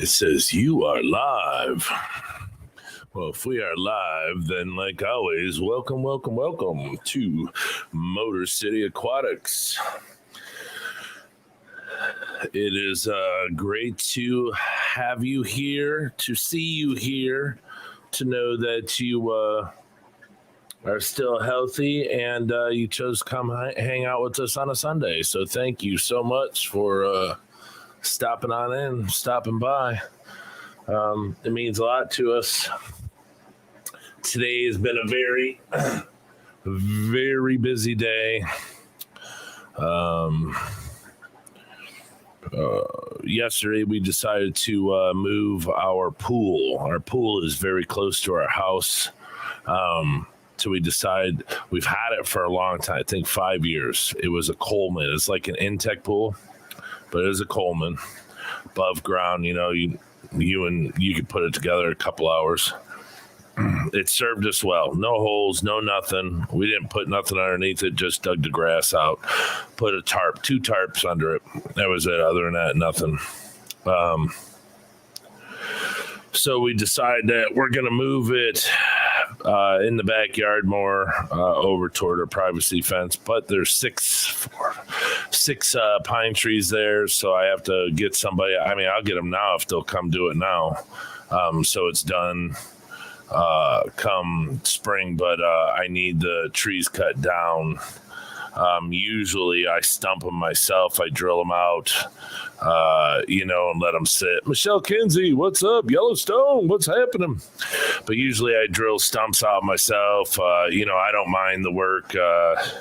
It says you are live. Well, if we are live, then like always, welcome to Motor City Aquatics. It is great to have you here, to see you here, to know that you are still healthy and you chose to come hang out with us on a Sunday. So thank you so much for stopping on in, stopping by. It means a lot to us. Today has been a very, very busy day. Yesterday we decided to move our pool. Our pool is very close to our house. So we decided, we've had it for a long time, I think 5 years. It was a Coleman. It's like an Intech pool, but it is a Coleman above ground. You know, you could put it together in a couple hours. It served us well. No holes, no nothing. We didn't put nothing underneath it, just dug the grass out. Put a tarp, 2 tarps under it. That was it. Other than that, nothing. So we decided that we're going to move it in the backyard more over toward our privacy fence. But there's six pine trees there, so I have to get somebody. I mean, I'll get them now if they'll come do it now. So it's done come spring, but I need the trees cut down. Usually I stump them myself. I drill them out, and let them sit. Michelle Kinsey, what's up? Yellowstone, what's happening? But usually I drill stumps out myself. I don't mind the work. As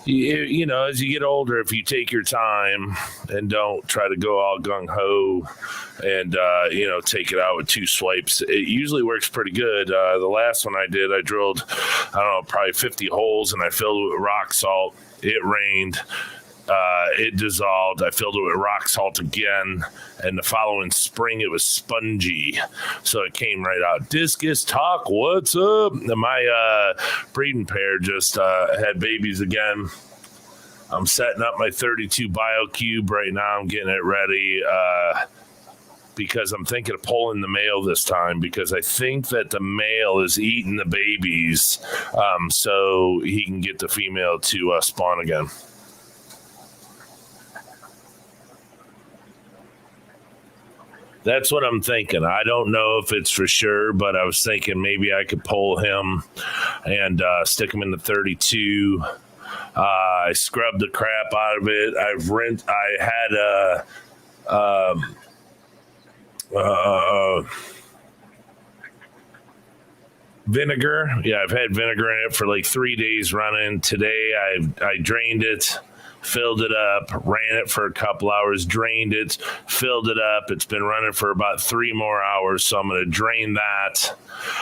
you get older, if you take your time and don't try to go all gung-ho and, take it out with 2 swipes, it usually works pretty good. The last one I did, I drilled, probably 50 holes, and I filled it with rock salt. It rained. It dissolved. I filled it with rock salt again, and the following spring it was spongy, so it came right out. Discus Talk, what's up? My breeding pair just had babies again. I'm setting up my 32 BioCube right now. I'm getting it ready because I'm thinking of pulling the male this time, because I think that the male is eating the babies, so he can get the female to spawn again. That's what I'm thinking. I don't know if it's for sure, but I was thinking maybe I could pull him and stick him in the 32. I scrubbed the crap out of it. I had vinegar. Yeah, I've had vinegar in it for like 3 days running. Today I drained it, filled it up, ran it for a couple hours, drained it, filled it up. It's been running for about 3 more hours, so I'm going to drain that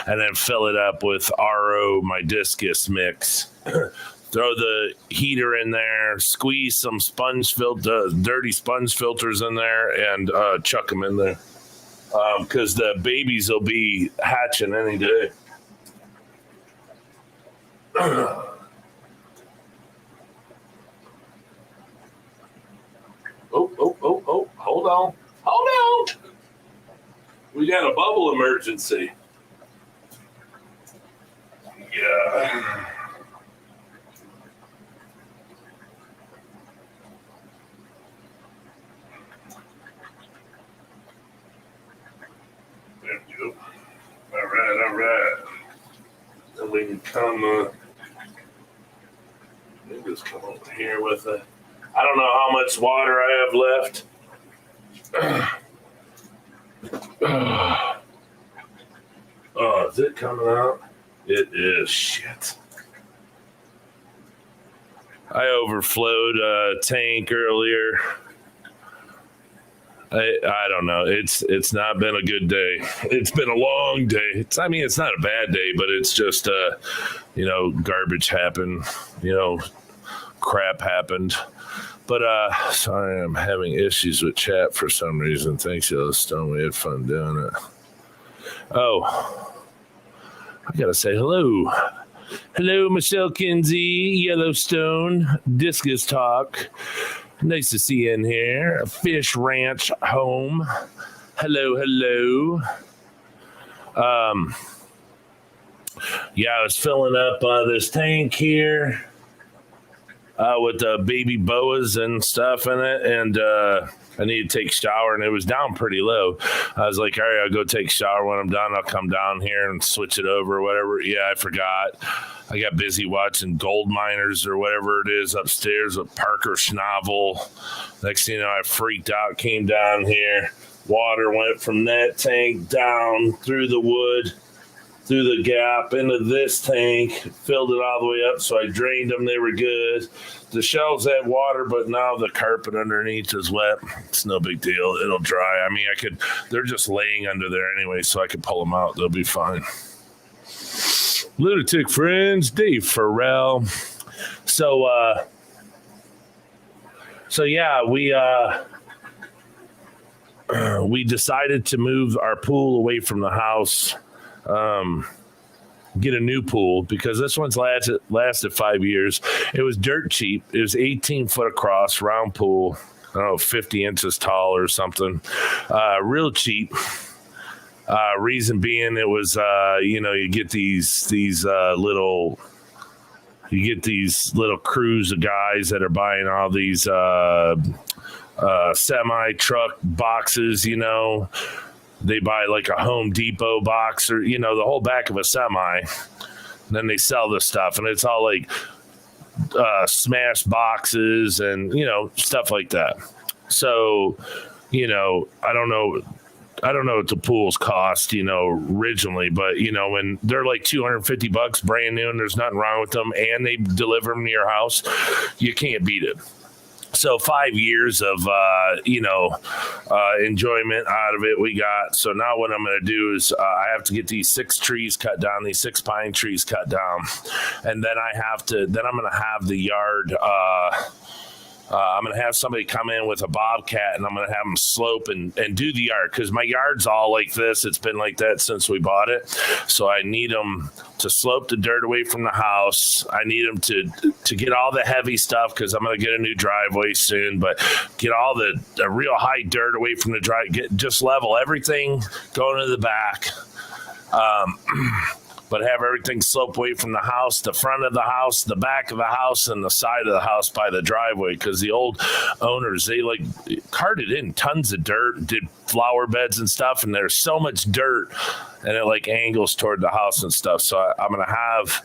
and then fill it up with RO, my discus mix. Throw the heater in there, squeeze some dirty sponge filters in there, and chuck them in there, because the babies will be hatching any day. Oh, hold on. We got a bubble emergency. Yeah. There we go. All right. Then we can come, just come over here with it. I don't know how much water I have left. Oh, is it coming out? It is. Shit. I overflowed a tank earlier. I don't know. It's not been a good day. It's been a long day. It's not a bad day, but it's just garbage happened. Crap happened. But sorry, I'm having issues with chat for some reason. Thanks, Yellowstone. We had fun doing it. Oh, I gotta say hello. Hello, Michelle Kinsey, Yellowstone, Discus Talk. Nice to see you in here. Fish Ranch Home. Hello. Yeah, I was filling up this tank here with the baby boas and stuff in it, and I need to take a shower, and it was down pretty low. I was like, all right, I'll go take a shower. When I'm done, I'll come down here and switch it over or whatever. Yeah, I forgot. I got busy watching Gold Miners or whatever it is upstairs with Parker Schnovel. Next thing you know, I freaked out, came down here. Water went from that tank down through the wood, through the gap into this tank, filled it all the way up. So I drained them. They were good. The shelves had water, but now the carpet underneath is wet. It's no big deal. It'll dry. I mean, they're just laying under there anyway, so I could pull them out. They'll be fine. Lunatic Friends, Dave Farrell. So yeah, we decided to move our pool away from the house, get a new pool, because this one's lasted 5 years. It was dirt cheap. It was 18 foot across, round pool. I don't know, 50 inches tall or something. Real cheap. Reason being, it was you get these little crews of guys that are buying all these semi truck boxes. They buy like a Home Depot box or the whole back of a semi. And then they sell this stuff, and it's all like smash boxes and stuff like that. So I don't know what the pools cost, originally, but when they're like $250 brand new and there's nothing wrong with them and they deliver them to your house, you can't beat it. So 5 years of, enjoyment out of it we got. So now what I'm going to do is I have to get these 6 pine trees cut down. And then I'm going to have the yard, I'm going to have somebody come in with a bobcat, and I'm going to have them slope and do the yard, because my yard's all like this. It's been like that since we bought it. So I need them to slope the dirt away from the house. I need them to get all the heavy stuff, because I'm going to get a new driveway soon, but get all the real high dirt away from the driveway. Just level everything going to the back. But have everything slope away from the house, the front of the house, the back of the house, and the side of the house by the driveway. Because the old owners, they carted in tons of dirt, did flower beds and stuff, and there's so much dirt, and it angles toward the house and stuff. So I'm going to have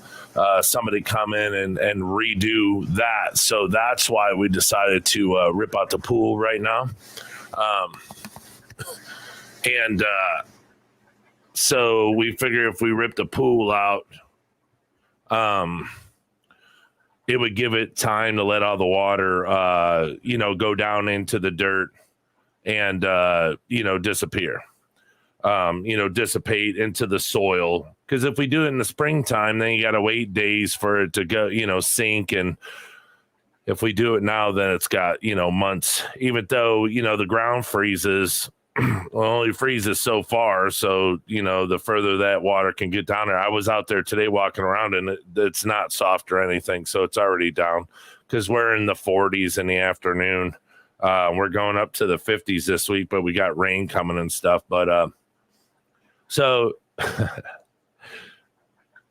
somebody come in and redo that. So that's why we decided to rip out the pool right now. So we figure if we rip the pool out, it would give it time to let all the water, go down into the dirt and, disappear, dissipate into the soil. Because if we do it in the springtime, then you got to wait days for it to go, sink. And if we do it now, then it's got, months, even though, the ground freezes. Only freezes so far, so the further that water can get down there. I was out there today walking around, and it's not soft or anything, so it's already down, because we're in the 40s in the afternoon. We're going up to the 50s this week, but we got rain coming and stuff. But so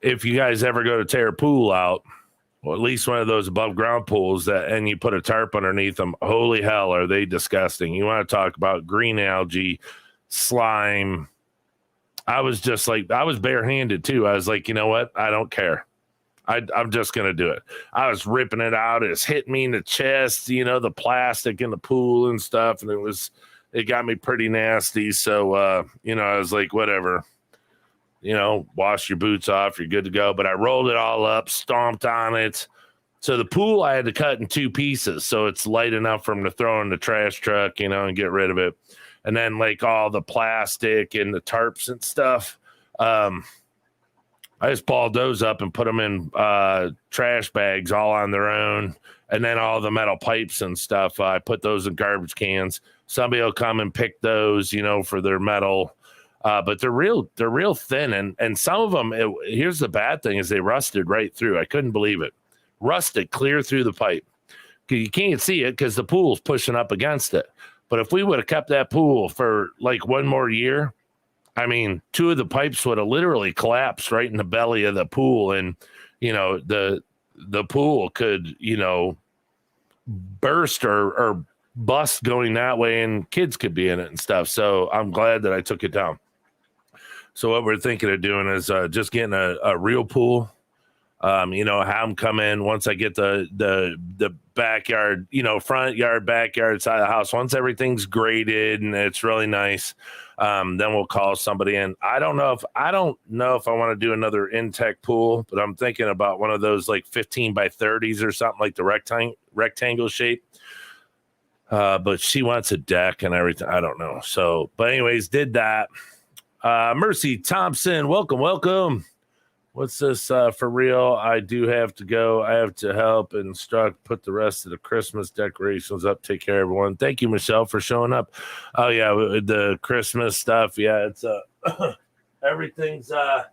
if you guys ever go to tear a pool out, or at least one of those above ground pools, and you put a tarp underneath them, holy hell, are they disgusting. You want to talk about green algae, slime. I was barehanded too. I was like, you know what? I don't care. I'm just going to do it. I was ripping it out. It's hitting me in the chest, the plastic in the pool and stuff. And it got me pretty nasty. So, I was like, whatever. Wash your boots off, you're good to go. But I rolled it all up, stomped on it. So the pool I had to cut in 2 pieces, so it's light enough for them to throw in the trash truck, and get rid of it. And then all the plastic and the tarps and stuff, I just balled those up and put them in trash bags all on their own. And then all the metal pipes and stuff, I put those in garbage cans. Somebody will come and pick those, for their metal. But they're real thin, and some of them. Here's the bad thing: is they rusted right through. I couldn't believe it, rusted clear through the pipe. You can't see it because the pool's pushing up against it. But if we would have kept that pool for like one more year, I mean, two of the pipes would have literally collapsed right in the belly of the pool, and the pool could burst or bust going that way, and kids could be in it and stuff. So I'm glad that I took it down. So what we're thinking of doing is just getting a real pool. Have them come in once I get the backyard, front yard, backyard, side of the house. Once everything's graded and it's really nice, then we'll call somebody in. I don't know if I want to do another Intech pool, but I'm thinking about one of those like 15 by 30s or something, like the rectangle shape. But she wants a deck and everything. I don't know. So, but anyways, did that. Mercy Thompson, welcome. What's this for real? I do have to go. I have to help instruct, put the rest of the Christmas decorations up. Take care, everyone. Thank you, Michelle, for showing up. Oh, yeah, the Christmas stuff. Yeah, it's everything's I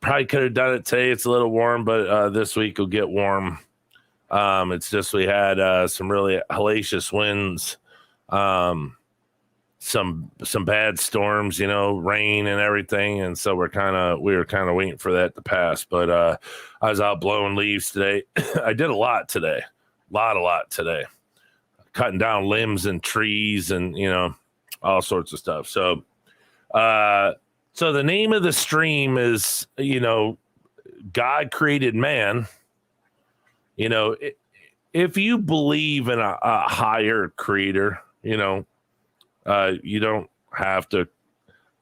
probably could have done it today. It's a little warm, but this week will get warm. It's just we had some really hellacious winds. Some bad storms, rain and everything, and so we were kind of waiting for that to pass. But I was out blowing leaves today. I did a lot today, cutting down limbs and trees and all sorts of stuff. So so the name of the stream is God created man. If you believe in a higher creator, you don't have to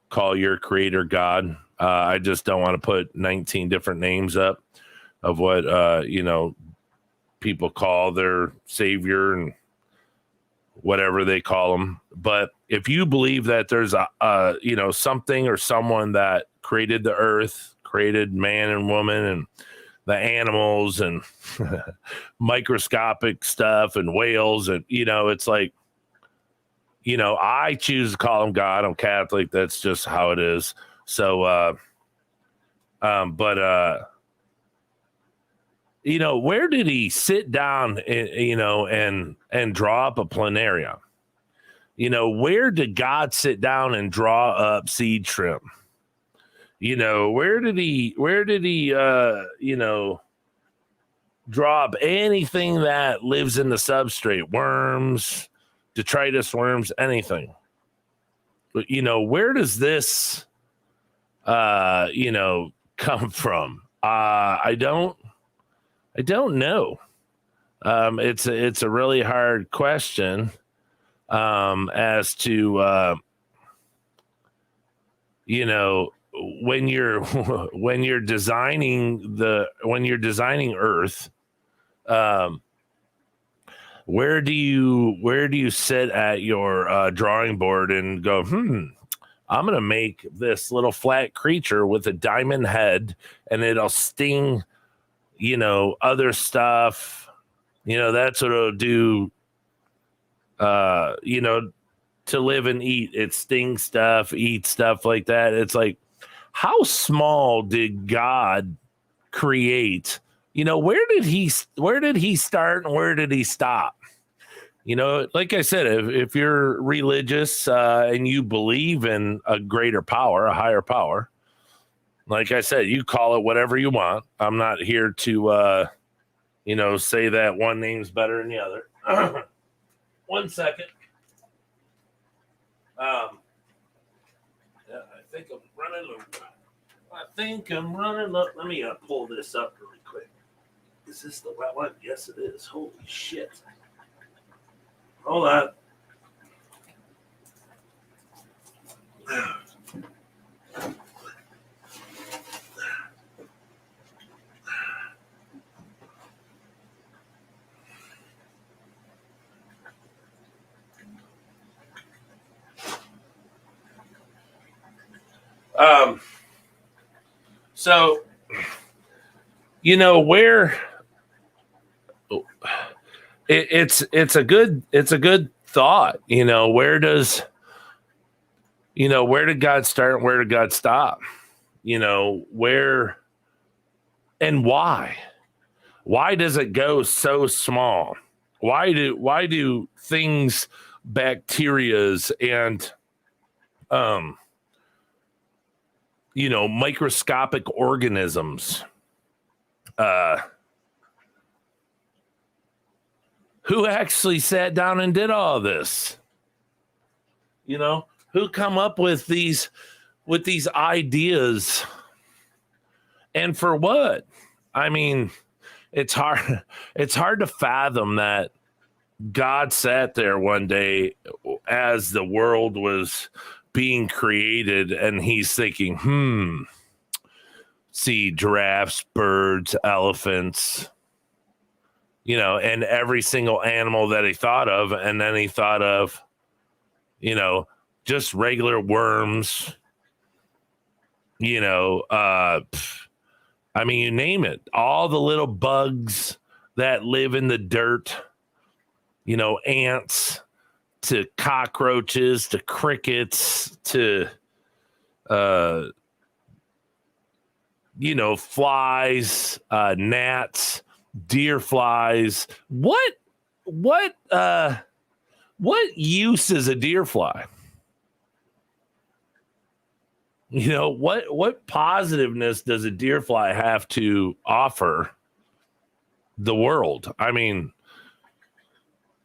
call your creator God. I just don't want to put 19 different names up of what, people call their savior and whatever they call them. But if you believe that there's something or someone that created the earth, created man and woman and the animals and microscopic stuff and whales, and, it's like, I choose to call him God. I'm Catholic. That's just how it is. So, where did he sit down, and draw up a Planeria? Where did God sit down and draw up seed trim? Where did he, draw up anything that lives in the substrate? Worms, detritus worms, anything. But where does this come from? I don't know. It's a really hard question as to when you're designing Earth, where do you sit at your drawing board and go, I'm going to make this little flat creature with a diamond head and it'll sting, other stuff. That's what it'll do, to live and eat. It stings stuff, eat stuff like that. It's like, how small did God create? Where did he start and where did he stop? Like I said, if you're religious and you believe in a greater power, a higher power, like I said, you call it whatever you want. I'm not here to, say that one name's better than the other. 1 second. I think I'm running low. Let me pull this up really quick. Is this the wet one? Yes, it is. Holy shit. Hold on. So, where it's a good thought. Where did God start and where did God stop? Where and why? Why does it go so small? Why do things, bacterias and microscopic organisms, who actually sat down and did all this? Who come up with these ideas, and for what? I mean, it's hard to fathom that God sat there one day as the world was being created, and he's thinking, see giraffes, birds, elephants, and every single animal that he thought of, and then he thought of, just regular worms, you name it, all the little bugs that live in the dirt, ants to cockroaches to crickets to flies, gnats, deer flies. What use is a deer fly? What positiveness does a deer fly have to offer the world? I mean,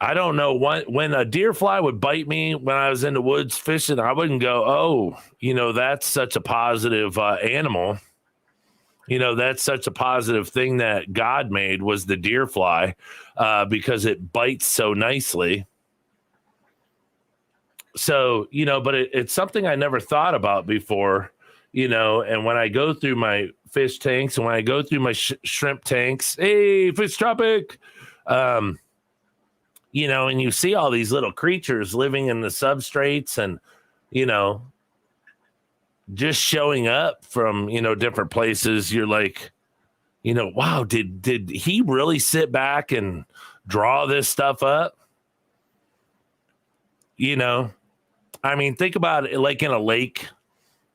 I don't know when a deer fly would bite me when I was in the woods fishing, I wouldn't go, oh, that's such a positive animal. That's such a positive thing that God made was the deer fly, because it bites so nicely. So, but it's something I never thought about before, and when I go through my fish tanks and when I go through my shrimp tanks, hey, fish tropic, and you see all these little creatures living in the substrates and, just showing up from, different places. You're like, wow, did he really sit back and draw this stuff up? Think about it like in a lake,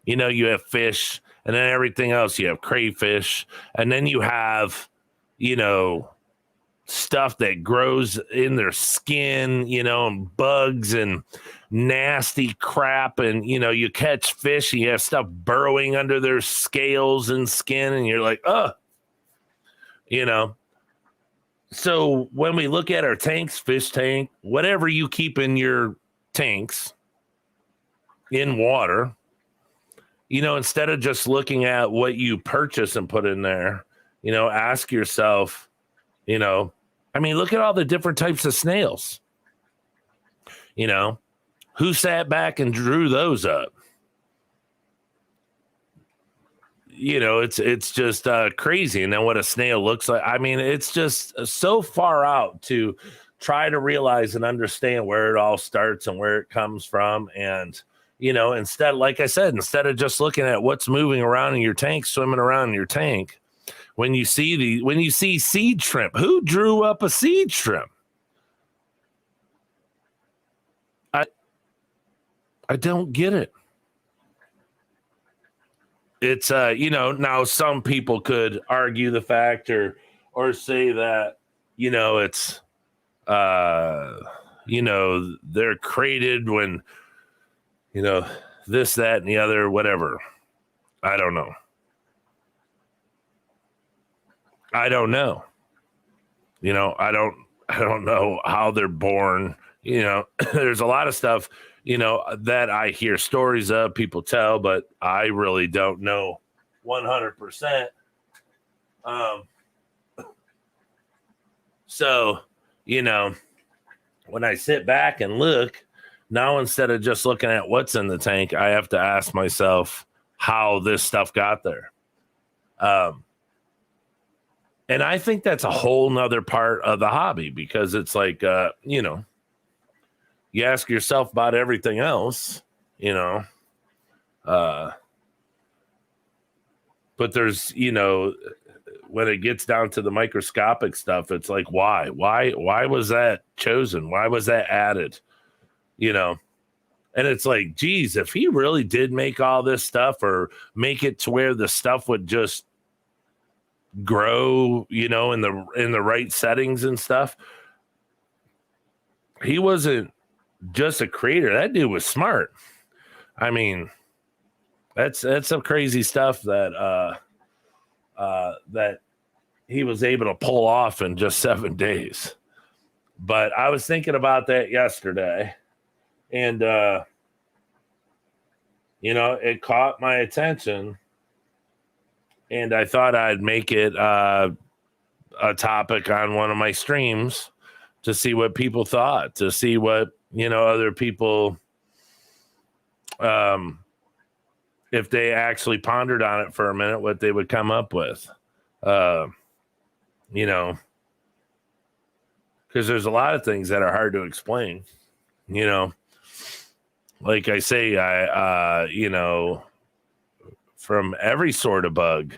you have fish and then everything else. You have crayfish and then you have, stuff that grows in their skin, and bugs and nasty crap. And, you catch fish and you have stuff burrowing under their scales and skin. And you're like, So when we look at our tanks, fish tank, whatever you keep in your tanks in water, instead of just looking at what you purchase and put in there, ask yourself, look at all the different types of snails. Who sat back and drew those up? It's just crazy. And then what a snail looks like. It's just so far out to try to realize and understand where it all starts and where it comes from. And, instead, like I said, instead of just looking at what's moving around in your tank, swimming around in your tank, when you see seed shrimp, who drew up a seed shrimp? I don't get it. It's now some people could argue the fact or say that it's they're created when this, that, and the other, whatever. I don't know. I don't know how they're born. There's a lot of stuff that I hear stories of, people tell, but I really don't know 100%. So, when I sit back and look, now instead of just looking at what's in the tank, I have to ask myself how this stuff got there. And I think that's a whole nother part of the hobby, because it's like, you ask yourself about everything else, but there's, when it gets down to the microscopic stuff, it's like, why was that chosen? Why was that added? And it's like, geez, if he really did make all this stuff or make it to where the stuff would just grow, in the right settings and stuff, he wasn't just a creator. That dude was smart. I mean, that's some crazy stuff that that he was able to pull off in just 7 days. But I was thinking about that yesterday, and it caught my attention, and I thought I'd make it a topic on one of my streams to see what people thought, to see what other people, if they actually pondered on it for a minute, what they would come up with. Because there's a lot of things that are hard to explain. Like I say, from every sort of bug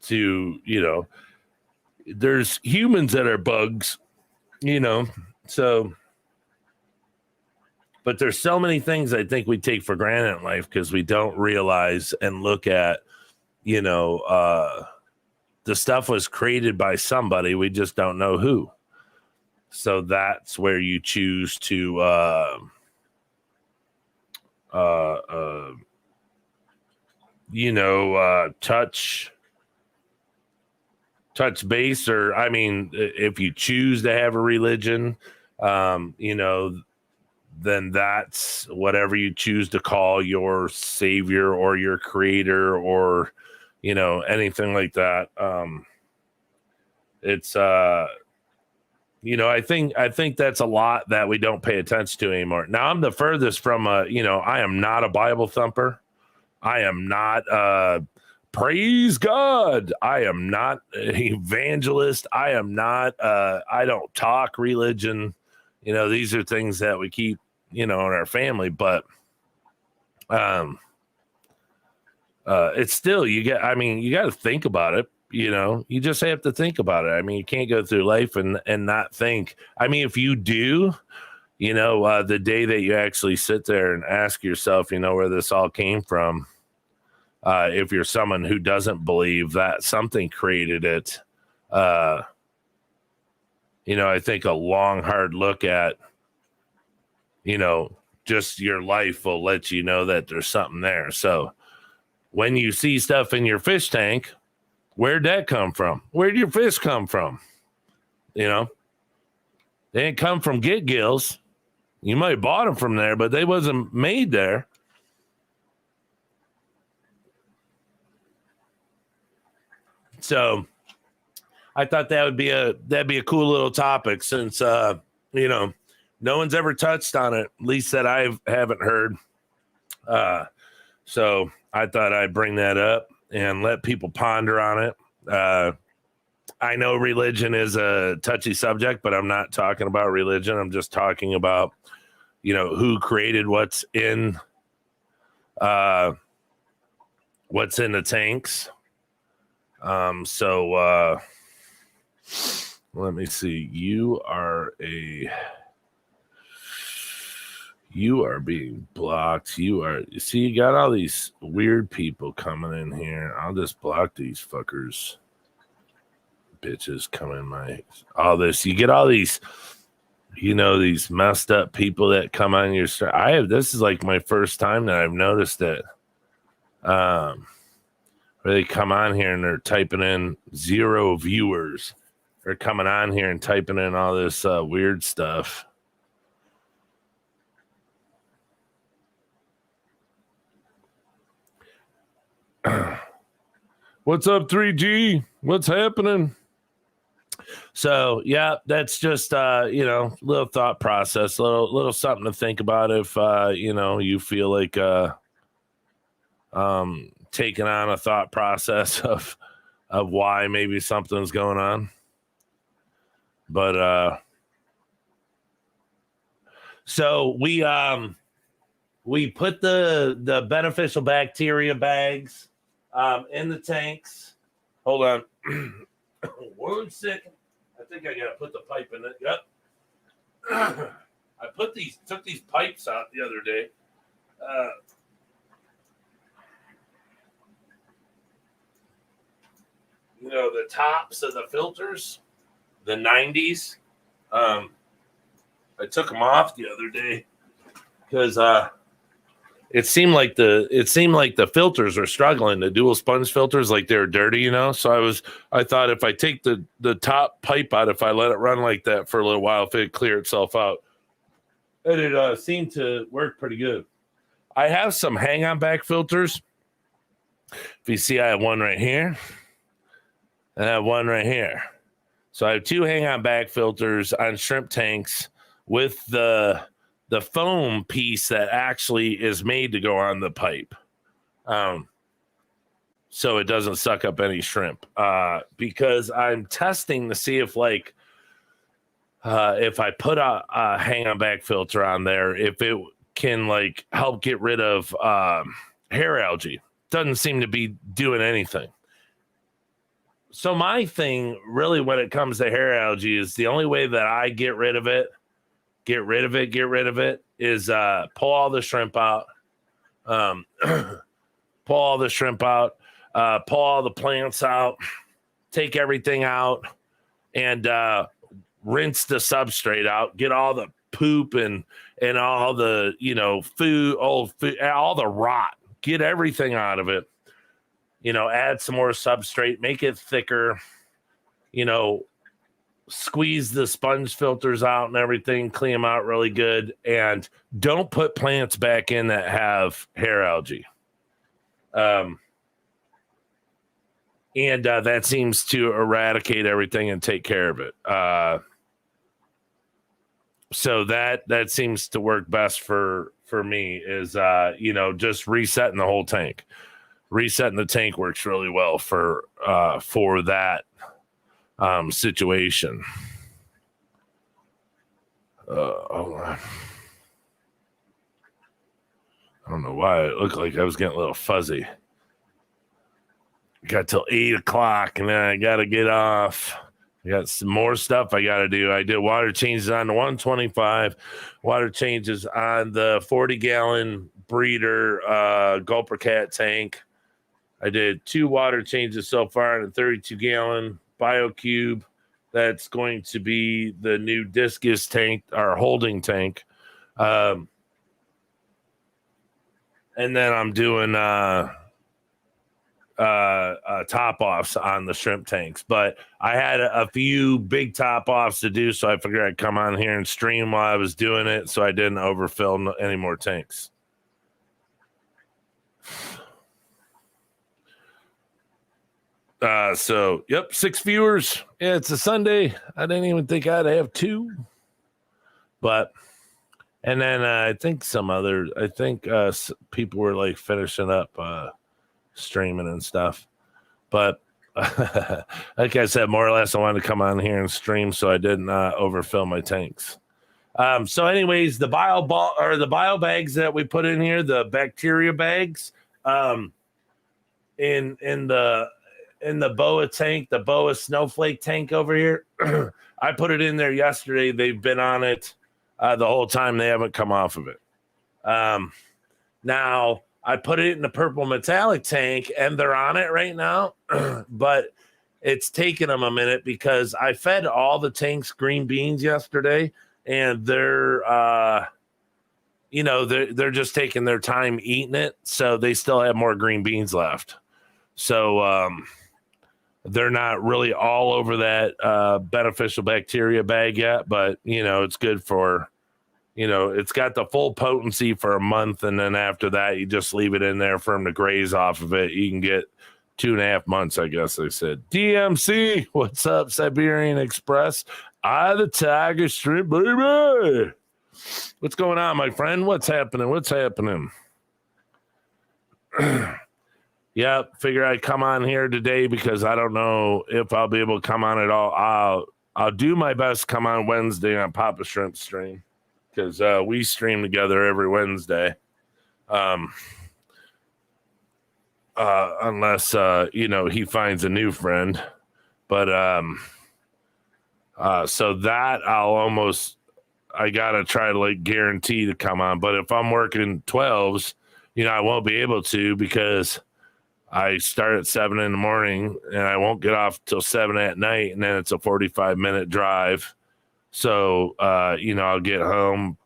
to, there's humans that are bugs, so, but there's so many things I think we take for granted in life because we don't realize and look at, the stuff was created by somebody. We just don't know who. So that's where you choose to, touch base, or I mean, if you choose to have a religion, then that's whatever you choose to call your savior or your creator or anything like that. It's I think that's a lot that we don't pay attention to anymore. Now I'm the furthest from I am not a Bible thumper. I am not praise God. I am not an evangelist. I am not I don't talk religion. These are things that we keep, in our family, but it's still, you got to think about it. You just have to think about it. I mean, you can't go through life and not think. I mean, if you do, the day that you actually sit there and ask yourself, where this all came from, if you're someone who doesn't believe that something created it, I think a long, hard look at, just your life will let you know that there's something there. So when you see stuff in your fish tank, where'd that come from? Where'd your fish come from? They didn't come from Get Gills. You might have bought them from there, but they wasn't made there. So I thought that'd be a cool little topic since no one's ever touched on it, at least that I haven't heard. So I thought I'd bring that up and let people ponder on it. I know religion is a touchy subject, but I'm not talking about religion. I'm just talking about, who created what's in the tanks. So let me see. You are being blocked. You got all these weird people coming in here. I'll just block these fuckers. Bitches come in you get all these, these messed up people that come on your stream. This is like my first time that I've noticed it. Where they come on here and they're typing in 0 viewers. They're coming on here and typing in all this weird stuff. What's up, 3G? What's happening? So yeah, that's just little thought process, little something to think about if you feel like taking on a thought process of why maybe something's going on. But so we put the beneficial bacteria bags in the tanks. Hold on. 1 second. I think I gotta put the pipe in it. Yep. I took these pipes out the other day. The tops of the filters, the 90s. I I took them off the other day because it seemed like the filters are struggling. The dual sponge filters, like they're dirty, you know. So I thought if I take the top pipe out, if I let it run like that for a little while, if it clear itself out, and it seemed to work pretty good. I have some hang-on back filters. If you see, I have one right here, and I have one right here. So I have two hang-on back filters on shrimp tanks with the foam piece that actually is made to go on the pipe. So it doesn't suck up any shrimp. Because I'm testing to see if I put a hang-on back filter on there, if it can help get rid of hair algae. Doesn't seem to be doing anything. So my thing really when it comes to hair algae is the only way that I get rid of it is pull all the shrimp out, pull all the plants out, take everything out, and rinse the substrate out, get all the poop and all the food, all the rot, get everything out of it. Add some more substrate, make it thicker, squeeze the sponge filters out and everything, clean them out really good, and don't put plants back in that have hair algae. And that seems to eradicate everything and take care of it. So that seems to work best for me is, just resetting the whole tank. Resetting the tank works really well for that situation. Hold on. I don't know why it looked like I was getting a little fuzzy. Got till 8 o'clock and then I got to get off. I got some more stuff I got to do. I did water changes on the 125, water changes on the 40-gallon breeder Gulper Cat tank. I did 2 water changes so far in a 32-gallon BioCube. That's going to be the new discus tank, our holding tank. And then I'm doing top offs on the shrimp tanks. But I had a few big top offs to do, so I figured I'd come on here and stream while I was doing it, so I didn't overfill any more tanks. So, 6 viewers. Yeah, it's a Sunday. I didn't even think I'd have 2. But, and then I think people were finishing up streaming and stuff. But, like I said, more or less, I wanted to come on here and stream so I didn't overfill my tanks. So, anyways, the bio bags that we put in here, the bacteria bags, in the BOA tank, the BOA snowflake tank over here. I put it in there yesterday. They've been on it the whole time. They haven't come off of it. Now, I put it in the purple metallic tank, and they're on it right now. But it's taken them a minute because I fed all the tanks green beans yesterday, and they're just taking their time eating it. So they still have more green beans left. So, they're not really all over that beneficial bacteria bag yet, but, it's good for, it's got the full potency for a month. And then after that, you just leave it in there for them to graze off of it. You can get 2.5 months, I guess they said. DMC, what's up, Siberian Express? The Tiger Strip, baby. What's going on, my friend? What's happening? Yeah, figure I'd come on here today because I don't know if I'll be able to come on at all. I'll do my best to come on Wednesday on Papa Shrimp stream because we stream together every Wednesday. Unless he finds a new friend. But so that I gotta try to guarantee to come on. But if I'm working 12s, I won't be able to because I start at 7 in the morning and I won't get off till 7 at night, and then it's a 45-minute drive. So, I'll get home,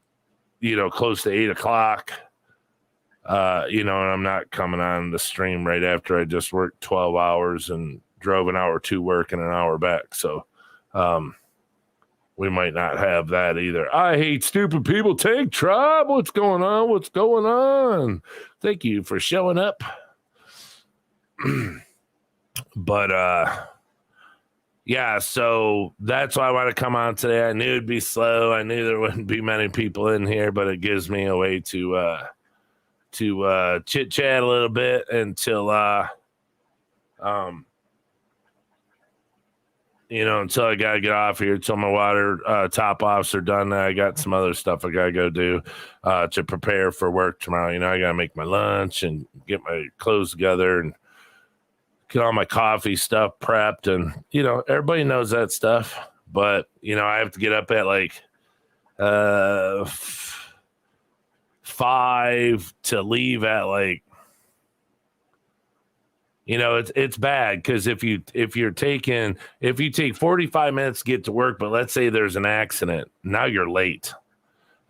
close to 8 o'clock, and I'm not coming on the stream right after I just worked 12 hours and drove an hour to work and an hour back. So, we might not have that either. I hate stupid people. Tank Tribe. What's going on? What's going on? Thank you for showing up. But, yeah, so that's why I want to come on today. I knew it'd be slow. I knew there wouldn't be many people in here, but it gives me a way to chit chat a little bit until until I gotta get off here, till my water top offs are done. I got some other stuff I gotta go do to prepare for work tomorrow. I gotta make my lunch and get my clothes together and get all my coffee stuff prepped, and everybody knows that stuff. But I have to get up at like 5 to leave at like it's bad because if you take 45 minutes to get to work, but let's say there's an accident, now you're late.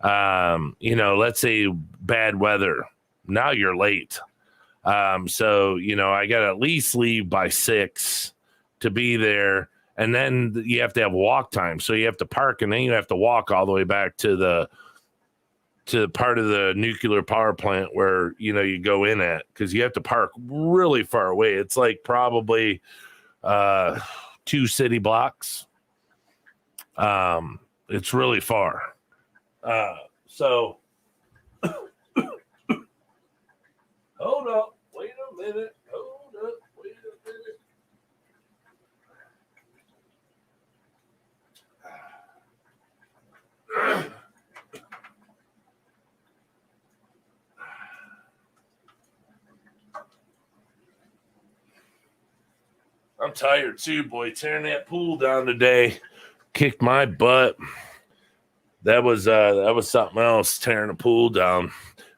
Let's say bad weather, now you're late. So, I got to at least leave by 6 to be there. And then you have to have walk time. So you have to park and then you have to walk all the way back to the part of the nuclear power plant where, you go in at, because you have to park really far away. It's like probably 2 city blocks. It's really far. So hold up. Wait a minute. Hold up. Wait a minute. I'm tired too, boy. Tearing that pool down today kicked my butt. That was something else, tearing the pool down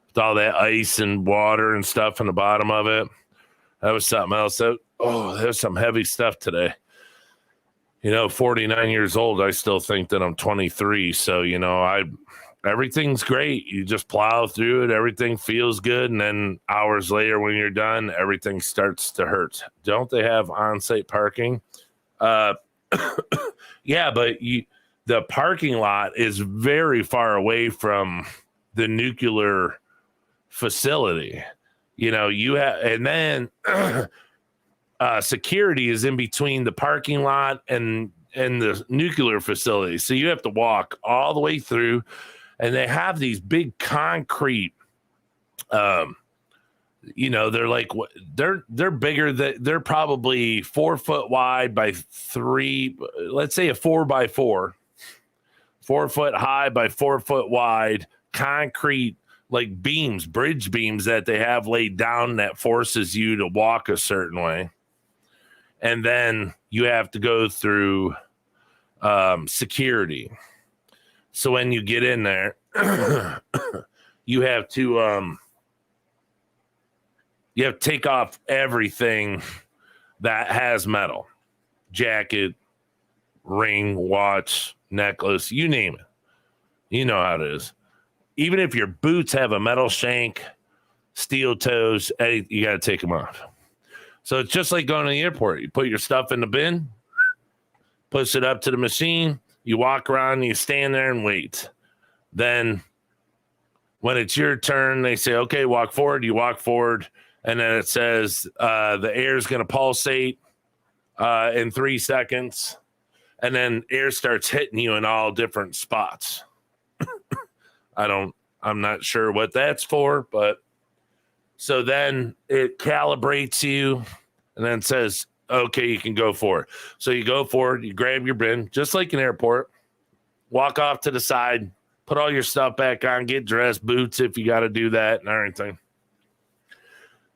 with all that ice and water and stuff in the bottom of it. That was something else. There's some heavy stuff today. 49 years old, I still think that I'm 23. So, everything's great. You just plow through it. Everything feels good. And then hours later, when you're done, everything starts to hurt. Don't they have on-site parking? Yeah, but the parking lot is very far away from the nuclear facility. You have, and then security is in between the parking lot and the nuclear facility. So you have to walk all the way through, and they have these big concrete, they're like, they're bigger, they're probably 4 foot wide by 3, let's say a 4x4, 4 foot high by 4 foot wide concrete, like beams, bridge beams that they have laid down that forces you to walk a certain way. And then you have to go through security. So when you get in there, you have to take off everything that has metal, jacket, ring, watch, necklace, you name it. You know how it is. Even if your boots have a metal shank, steel toes, you got to take them off. So it's just like going to the airport. You put your stuff in the bin, push it up to the machine, you walk around, you stand there and wait. Then when it's your turn, they say, okay, walk forward. You walk forward, and then it says the air is going to pulsate in 3 seconds, and then air starts hitting you in all different spots. I'm not sure what that's for, but so then it calibrates you and then says, okay, you can go forward. So you go forward, you grab your bin, just like an airport, walk off to the side, put all your stuff back on, get dressed, boots if you got to do that and everything.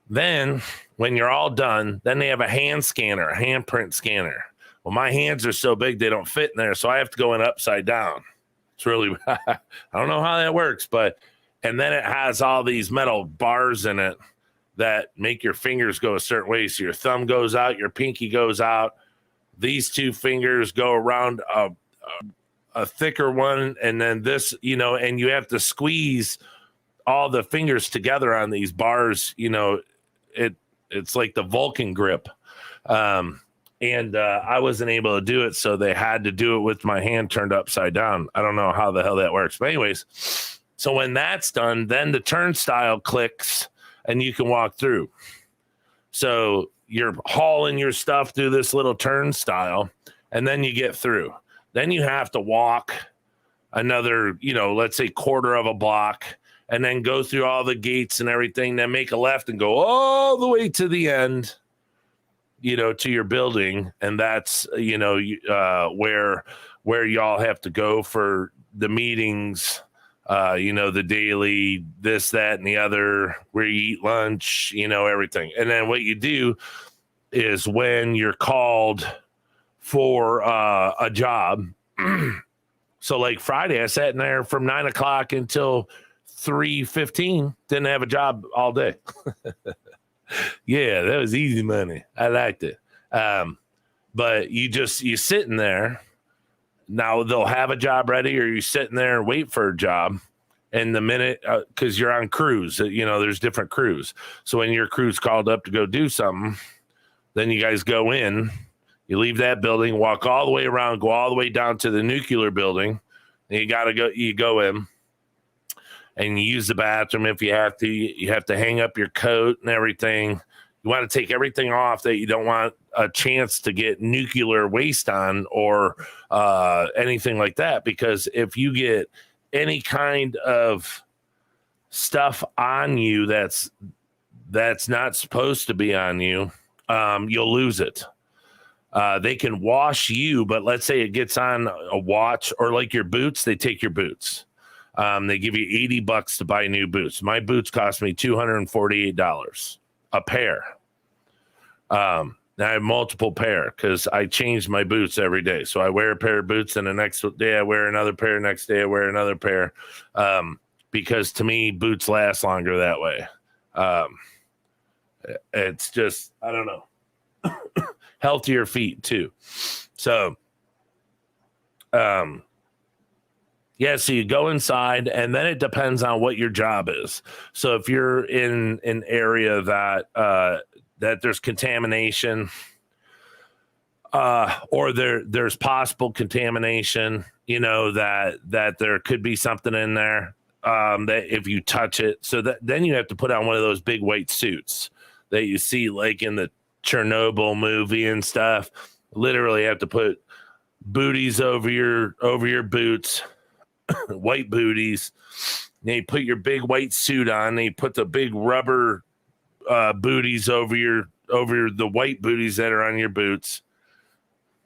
Then when you're all done, then they have a hand scanner, a handprint scanner. Well, my hands are so big, they don't fit in there. So I have to go in upside down. It's really, I don't know how that works, and then it has all these metal bars in it that make your fingers go a certain way. So your thumb goes out, your pinky goes out. These 2 fingers go around a thicker one, and then this, and you have to squeeze all the fingers together on these bars. It's like the Vulcan grip. And I wasn't able to do it, so they had to do it with my hand turned upside down. I don't know how the hell that works. But anyways, so when that's done, then the turnstile clicks and you can walk through. So you're hauling your stuff through this little turnstile, and then you get through. Then you have to walk another, let's say quarter of a block, and then go through all the gates and everything, then make a left and go all the way to the end, to your building. And that's, where y'all have to go for the meetings, the daily, this, that, and the other, where you eat lunch, everything. And then what you do is when you're called for a job. So like Friday, I sat in there from 9 o'clock until 3:15, didn't have a job all day. Yeah, that was easy money. I liked it. But you sitting there. Now they'll have a job ready, or you sitting there and wait for a job. And the minute, because you're on crews, there's different crews. So when your crew's called up to go do something, then you guys go in, you leave that building, walk all the way around, go all the way down to the nuclear building. And you go in. And you use the bathroom if you have to. You have to hang up your coat and everything. You want to take everything off that you don't want a chance to get nuclear waste on or anything like that. Because if you get any kind of stuff on you that's not supposed to be on you, you'll lose it. They can wash you, but let's say it gets on a watch or like your boots, they take your boots. They give you $80 to buy new boots. My boots cost me $248 a pair. Now I have multiple pair because I change my boots every day. So I wear a pair of boots, and the next day I wear another pair. Next day I wear another pair. Because to me, boots last longer that way. It's just, I don't know, healthier feet too. So, yeah, so you go inside, and then it depends on what your job is. So if you're in an area that there's contamination, or there's possible contamination, that there could be something in there, that if you touch it, so that then you have to put on one of those big white suits that you see like in the Chernobyl movie and stuff. Literally have to put booties over your boots. White booties. Then you put your big white suit on. Then you put the big rubber booties over the white booties that are on your boots.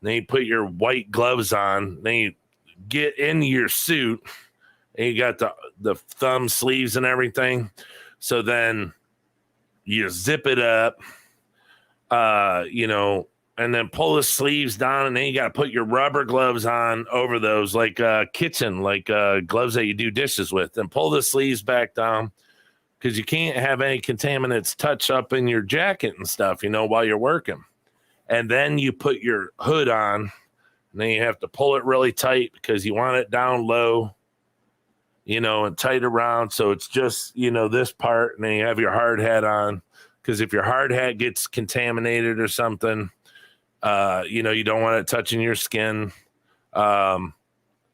Then you put your white gloves on. Then you get in your suit, and you got the thumb sleeves and everything. So then you zip it up, and then pull the sleeves down, and then you got to put your rubber gloves on over those, like kitchen, gloves that you do dishes with, and pull the sleeves back down, because you can't have any contaminants touch up in your jacket and stuff, while you're working. And then you put your hood on, and then you have to pull it really tight because you want it down low, and tight around. So it's just, this part, and then you have your hard hat on, because if your hard hat gets contaminated or something, you don't want it touching your skin. And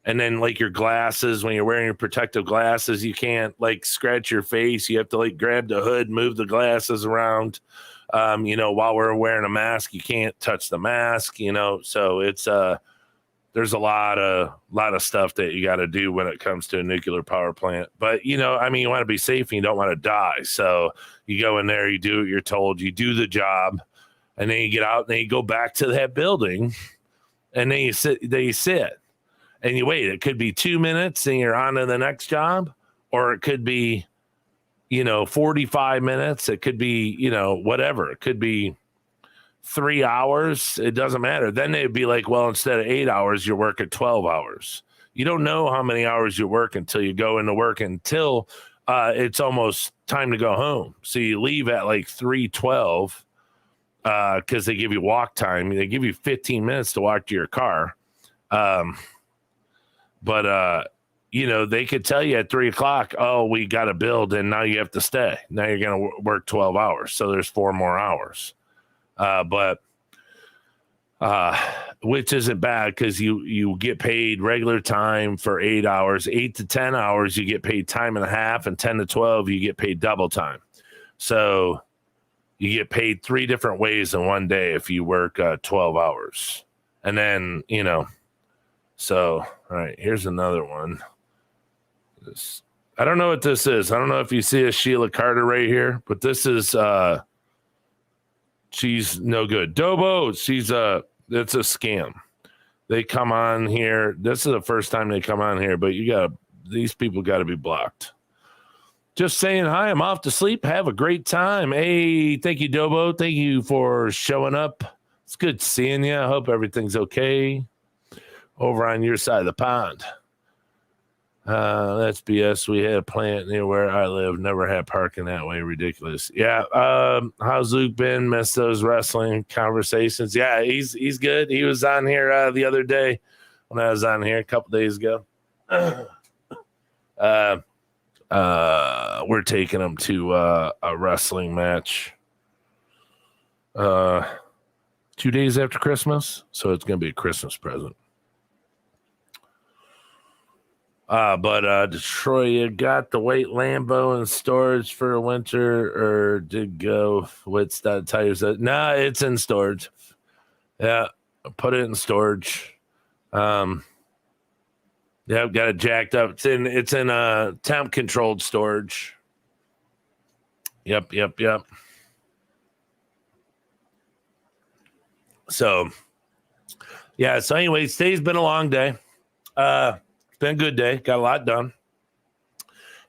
then like your glasses, when you're wearing your protective glasses, you can't like scratch your face. You have to like grab the hood, move the glasses around. While we're wearing a mask, you can't touch the mask, so it's, there's a lot of stuff that you got to do when it comes to a nuclear power plant. But, you want to be safe and you don't want to die. So you go in there, you do what you're told, you do the job. And then you get out, and then you go back to that building, and then you sit, and you wait. It could be 2 minutes and you're on to the next job, or it could be, 45 minutes. It could be, whatever. It could be 3 hours. It doesn't matter. Then they'd be like, well, instead of 8 hours, you're working 12 hours. You don't know how many hours you work until you go into work, until it's almost time to go home. So you leave at like 3:12. Because they give you walk time. They give you 15 minutes to walk to your car. But they could tell you at 3:00, oh, we got to build, and now you have to stay. Now you're going to work 12 hours. So there's 4 more hours. Which isn't bad because you get paid regular time for 8 hours. 8 to 10 hours, you get paid time and a half, and 10 to 12, you get paid double time. So you get paid 3 different ways in one day if you work 12 hours. And then, so, all right, here's another one. I don't know what this is. I don't know if you see a Sheila Carter right here, but this is, she's no good. Dobo, it's a scam. They come on here. This is the first time they come on here, but these people got to be blocked. Just saying hi. I'm off to sleep. Have a great time. Hey, thank you, Dobo. Thank you for showing up. It's good seeing you. I hope everything's okay over on your side of the pond. That's BS. We had a plant near where I live. Never had parking that way. Ridiculous. Yeah. How's Luke been? Missed those wrestling conversations. Yeah, he's good. He was on here the other day when I was on here a couple days ago. We're taking him to a wrestling match 2 days after Christmas, so it's gonna be a Christmas present. But Detroit, you got the white Lambo in storage for winter, or did go with that tires? Nah, it's in storage. Yeah, put it in storage. Yeah, got it jacked up. It's in temp controlled storage. Yep. So, yeah. So, anyway, today's been a long day. It's been a good day. Got a lot done.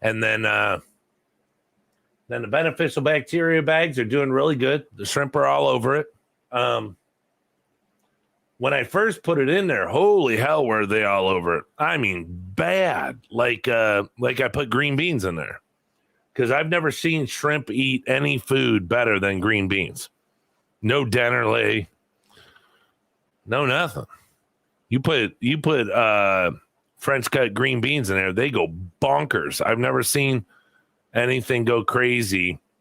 And then the beneficial bacteria bags are doing really good. The shrimp are all over it. When I first put it in there, holy hell, were they all over it? I mean, bad. Like I put green beans in there, because I've never seen shrimp eat any food better than green beans. No Dennerley, no nothing. You put French cut green beans in there, they go bonkers. I've never seen anything go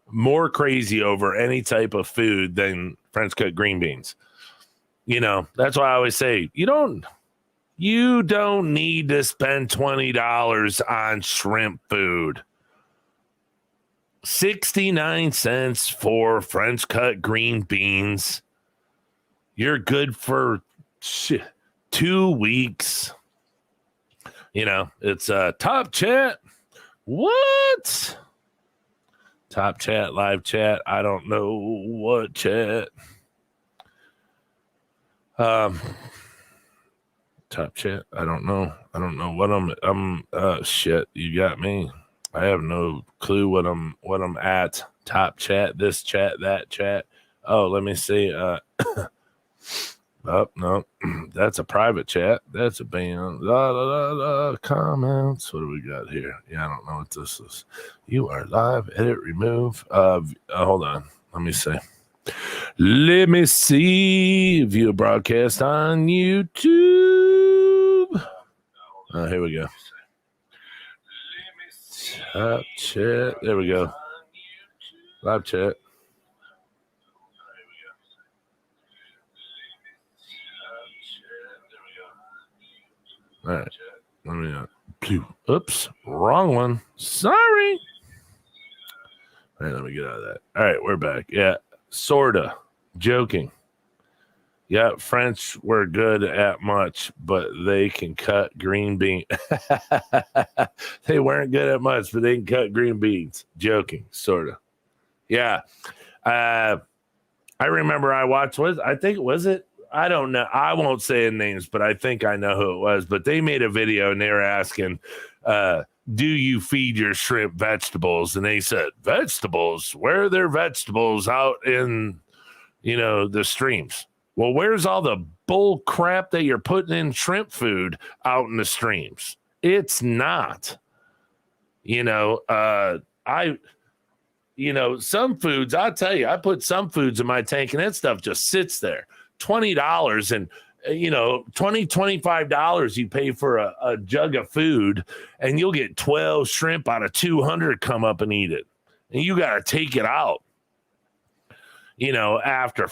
more crazy over any type of food than French cut green beans. That's why I always say you don't need to spend $20 on shrimp food. 69 cents for French cut green beans. You're good for 2 weeks. It's top chat. What? Top chat, live chat. I don't know what chat. Top chat. I don't know what I'm shit. You got me. I have no clue what I'm at. Top chat, this chat, that chat. Oh, let me see. Oh, no, that's a private chat. That's a band. Comments. What do we got here? Yeah, I don't know what this is. You are live. Edit, remove. Hold on. Let me see. View a broadcast on YouTube. Here we go. Top chat. There we go. Live chat. All right. Let me oops, wrong one. Sorry. All right, let me get out of that. All right, we're back. Yeah, sorta. Joking. Yeah, French were good at much, but they can cut green beans. They weren't good at much, but they can cut green beans. Joking, sorta. Yeah. I remember I watched, I don't know. I won't say names, but I think I know who it was. But they made a video and they were asking, do you feed your shrimp vegetables? And they said, vegetables? Where are their vegetables out in, the streams? Well, where's all the bull crap that you're putting in shrimp food out in the streams? It's not. Some foods, I'll tell you, I put some foods in my tank and that stuff just sits there. $20 $25 you pay for a jug of food, and you'll get 12 shrimp out of 200 come up and eat it. And you got to take it out, after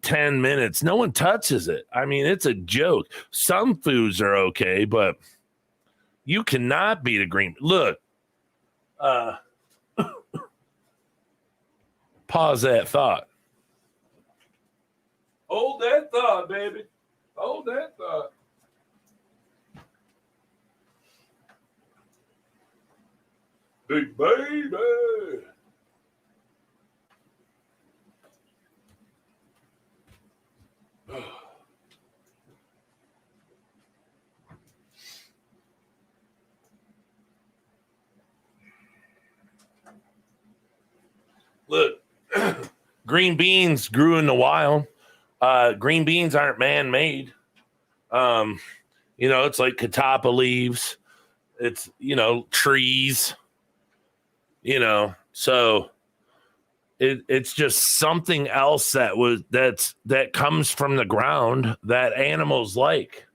10 minutes. No one touches it. I mean, it's a joke. Some foods are okay, but you cannot beat a green. Look, pause that thought. Hold that thought, baby. Hold that thought. Big baby. Look, green beans grew in the wild. Green beans aren't man-made. It's like catappa leaves. It's, trees, so it's just something else that comes from the ground that animals like.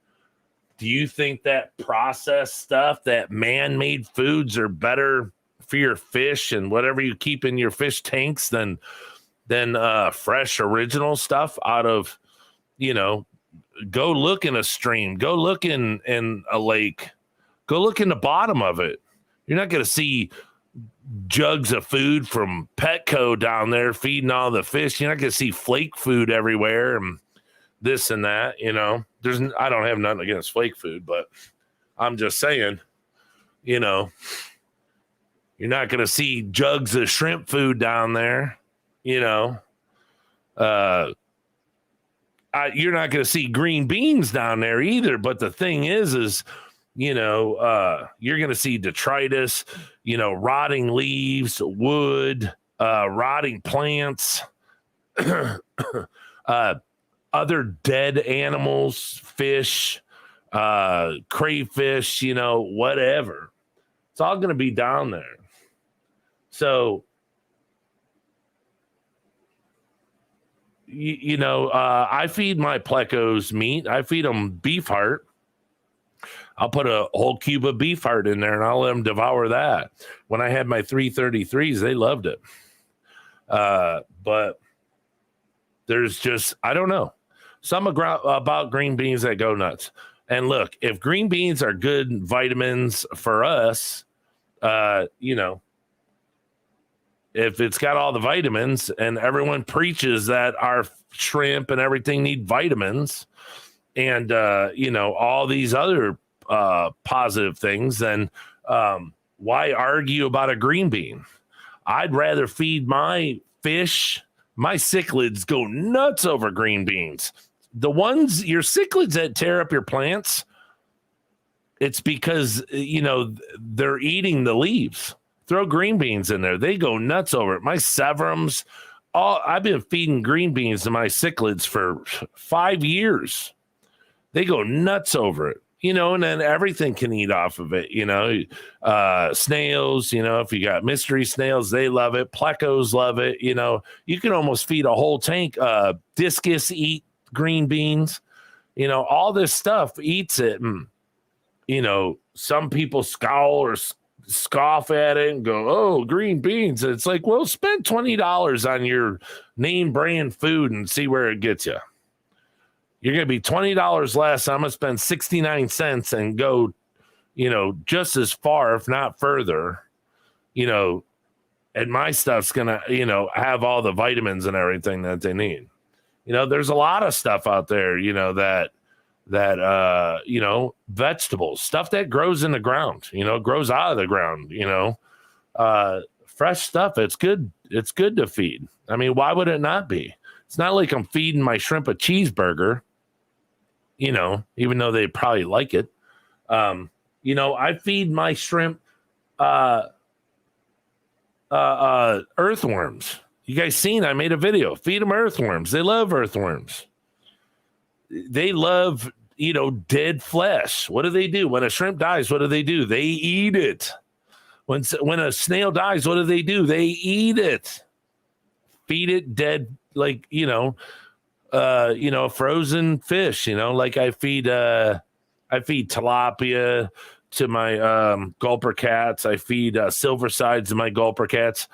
Do you think that processed stuff, that man-made foods are better for your fish and whatever you keep in your fish tanks than fresh original stuff out of, go look in a stream, go look in a lake, go look in the bottom of it. You're not going to see jugs of food from Petco down there feeding all the fish. You're not going to see flake food everywhere and this and that, I don't have nothing against flake food, but I'm just saying, you're not going to see jugs of shrimp food down there, you're not going to see green beans down there either. But the thing is, you're going to see detritus, rotting leaves, wood, rotting plants, other dead animals, fish, crayfish, whatever. It's all going to be down there. So, I feed my plecos meat. I feed them beef heart. I'll put a whole cube of beef heart in there and I'll let them devour that. When I had my 333s, they loved it. But there's just, I don't know, some about green beans that go nuts. And look, if green beans are good vitamins for us, if it's got all the vitamins and everyone preaches that our shrimp and everything need vitamins and, all these other positive things, then why argue about a green bean? I'd rather feed my fish. My cichlids go nuts over green beans. Your cichlids that tear up your plants, it's because, they're eating the leaves. Throw green beans in there. They go nuts over it. My severums, I've been feeding green beans to my cichlids for 5 years. They go nuts over it, and then everything can eat off of it, snails, if you got mystery snails, they love it. Plecos love it. You can almost feed a whole tank. Discus eat green beans, all this stuff eats it. And, some people scowl or scoff at it and go, oh, green beans. And it's like, well, spend $20 on your name brand food and see where it gets you. You're going to be $20 less. I'm going to spend 69 cents and go, just as far, if not further, and my stuff's going to, have all the vitamins and everything that they need. There's a lot of stuff out there, that vegetables, stuff that grows in the ground, grows out of the ground, fresh stuff. It's good to feed. I mean, why would it not be? It's not like I'm feeding my shrimp a cheeseburger, even though they probably like it. I feed my shrimp earthworms. You guys seen, I made a video, feed them earthworms. They love earthworms. They love, dead flesh. What do? When a shrimp dies, what do? They eat it. When a snail dies, what do? They eat it. Feed it dead, like, frozen fish, like I feed tilapia to my gulper cats. I feed silver sides to my gulper cats.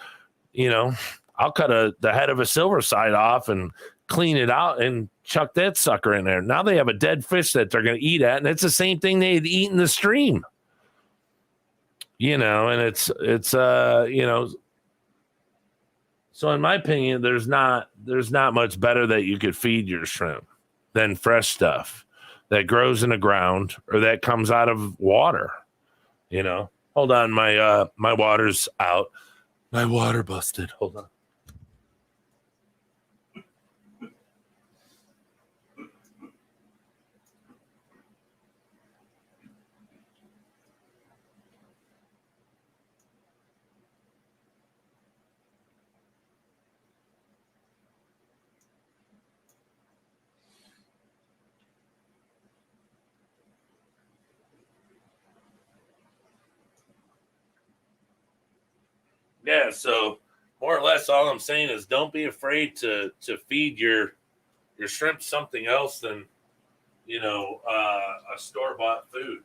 I'll cut the head of a silver side off and clean it out and chuck that sucker in there. Now they have a dead fish that they're going to eat at, and it's the same thing they'd eat in the stream. And it's so in my opinion, there's not much better that you could feed your shrimp than fresh stuff that grows in the ground or that comes out of water. Hold on, my water's out. My water busted. Hold on. Yeah, so more or less all I'm saying is don't be afraid to feed your shrimp something else than a store-bought food.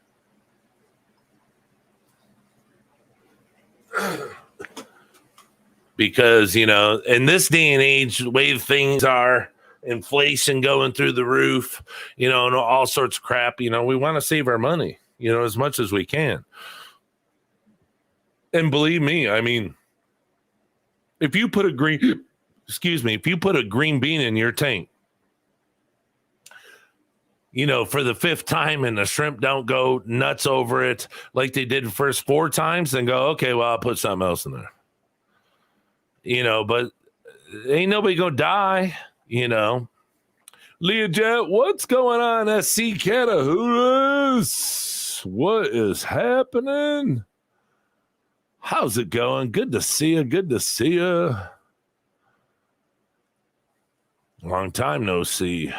Because in this day and age, the way things are, inflation going through the roof, and all sorts of crap, we want to save our money, as much as we can. And believe me, I mean, if you put a green bean in your tank, for the fifth time and the shrimp don't go nuts over it like they did the first 4 times, then go, okay, well, I'll put something else in there. But ain't nobody gonna die, Learjet, what's going on at Sea Catahoula's? What is happening? How's it going? Good to see you. Good to see you. Long time no see.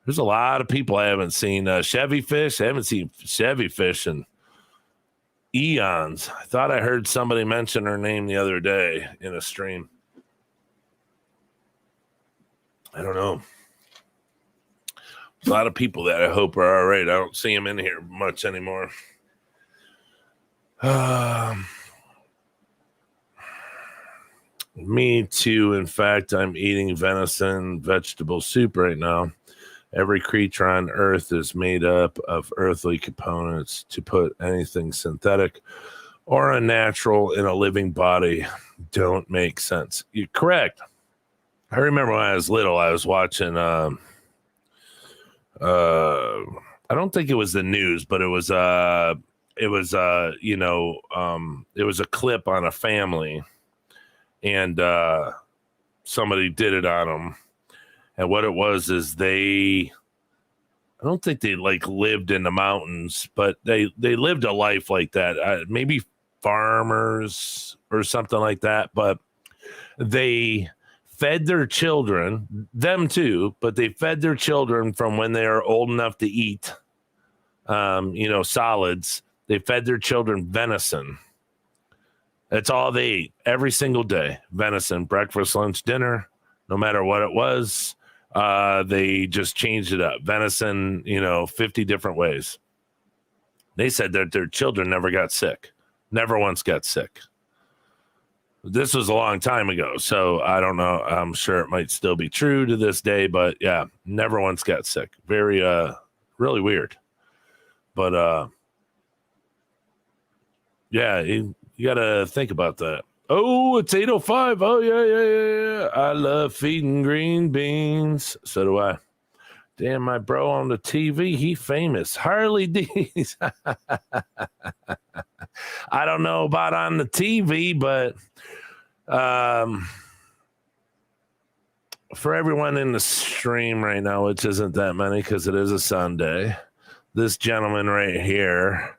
There's a lot of people I haven't seen. Chevy Fish. I haven't seen Chevy Fish in eons. I thought I heard somebody mention her name the other day in a stream. I don't know. A lot of people that I hope are all right. I don't see them in here much anymore. Me too. In fact, I'm eating venison vegetable soup right now. Every creature on Earth is made up of earthly components. To put anything synthetic or unnatural in a living body don't make sense. You're correct. I remember when I was little, I was watching, I don't think it was the news, but it was a clip on a family, and somebody did it on them. And what it was is I don't think they lived in the mountains, but they lived a life like that. Maybe farmers or something like that, but they fed their children, them too, but they fed their children from when they are old enough to eat, solids. They fed their children venison. That's all they ate every single day. Venison, breakfast, lunch, dinner, no matter what it was. They just changed it up. Venison, 50 different ways. They said that their children never got sick. Never once got sick. This was a long time ago, so I don't know. I'm sure it might still be true to this day, but yeah, never once got sick. Very, really weird. But, yeah, you got to think about that. Oh, it's 8:05. Oh, yeah. I love feeding green beans. So do I. Damn, my bro on the TV, he famous. Harley D's. I don't know about on the TV, but for everyone in the stream right now, which isn't that many because it is a Sunday, this gentleman right here,